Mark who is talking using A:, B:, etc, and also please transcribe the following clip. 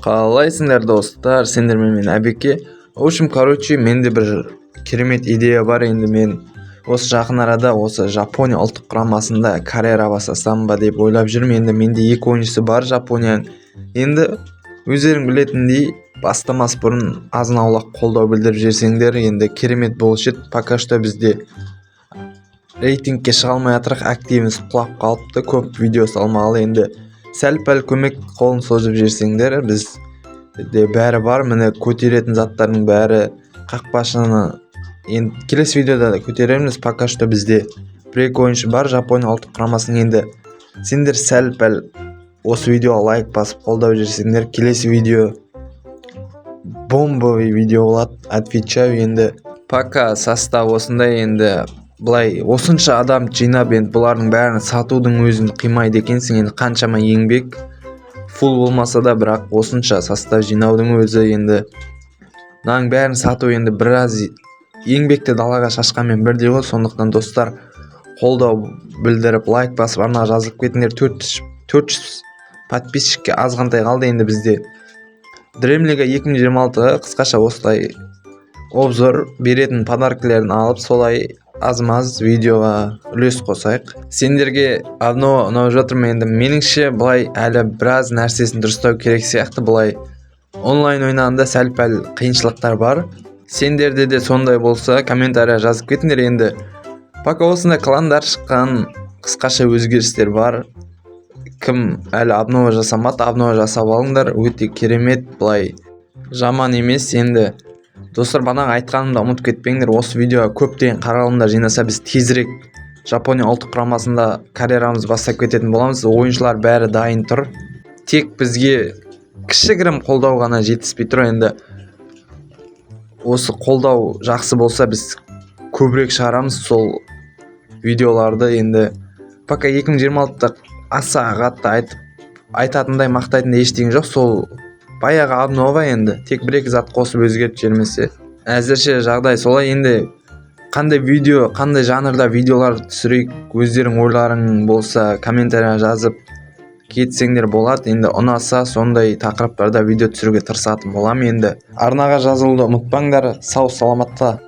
A: Қалайсыңдар достар, сендермен мен Әбеке. В общем, менде бір керемет идея бар. Енді мен осы жақын арада осы Жапония ұлттық құрамасында карьера бастасам ба деп ойлап жүрмін. Енді менде 2 ойыншысы бар Жапонияның. Енді өздерің білетіндей бастамас бұрын азын-аулақ қолдау білдіріп жіберсеңдер, енді керемет болушы еді. Пока что бізде рейтингке шыға алмай жатырық, активіміз құлап қалыпты, көп видео салмағалы. Енді сәл-пәл көмек қолын созып жіберсеңдер, бізде бәрі бар. Міне көтеретін заттардың бәрі, қақпашыны енді келесі видеода да көтереміз. Пока что бізде 1-2 ойыншы бар Жапония ұлттық құрамасының. Енді сендер сәл-пәл осы видеоға лайк басып қолдау жіберсеңдер, келесі видео бомбовый видео болады, отвечаю. Енді пока состав осындай. Енді былай осынша адам жинап, енді бұлардың бәрін сатудың өзін қимайды екенсің. Енді қаншама еңбек, фул болмаса да, бірақ осынша состав жинаудың өзі, енді мынаның бәрін сату енді біраз еңбекті далаға шашқанмен бірдей ғой. Сондықтан достар, қолдау білдіріп лайк басып арнаға жазылып кетіңдер. 400 подписчикке азғантай қалды. Енді бізде Дремлига 2026 қысқаша осылай обзор беретін подаркілерін алып, солай аз-маз видеоға үлес қосайық. Сендерге ұнап жатыр ма? Енді меніңше былай әлі біраз нәрсесін дұрыстау керек сияқты. Былай онлайн ойнағанда сәл-пәл қиыншылықтар бар. Сендерде де сондай болса комментария жазып кетіңдер. Енді пока осындай кландар шыққан, қысқаша өзгерістер бар. Кім әлі обнова жасамады, обнова жасап алыңдар, өте керемет, былай жаман емес. Енді достар, бағана айтқанымды ұмытып кетпеңдер. Осы видеоға көптеген қаралымдар жинаса, біз тезірек Жапония ұлттық құрамасында карьерамызды бастап кететін боламыз. Ойыншылар бәрі дайын тұр, тек бізге кішігірім қолдау ғана жетіспей тұр. Енді осы қолдау жақсы болса, біз көбірек шығарамыз сол видеоларды. Енді пока 2026-та аса қатты айтатындай мақтайтындай ештеңе жоқ. Сол баяғы обнова, енді тек 1-2 зат қосып өзгертіп жібермесе. Әзірше жағдай солай. Енді қандай видео, қандай жанрда видеолар түсірейік, өздерің ойларың болса комментария жазып кетсеңдер болады. Енді ұнаса сондай тақырыптарда видео түсіруге тырысатын боламын. Енді арнаға жазылуды ұмытпаңдар. Сау саламатта.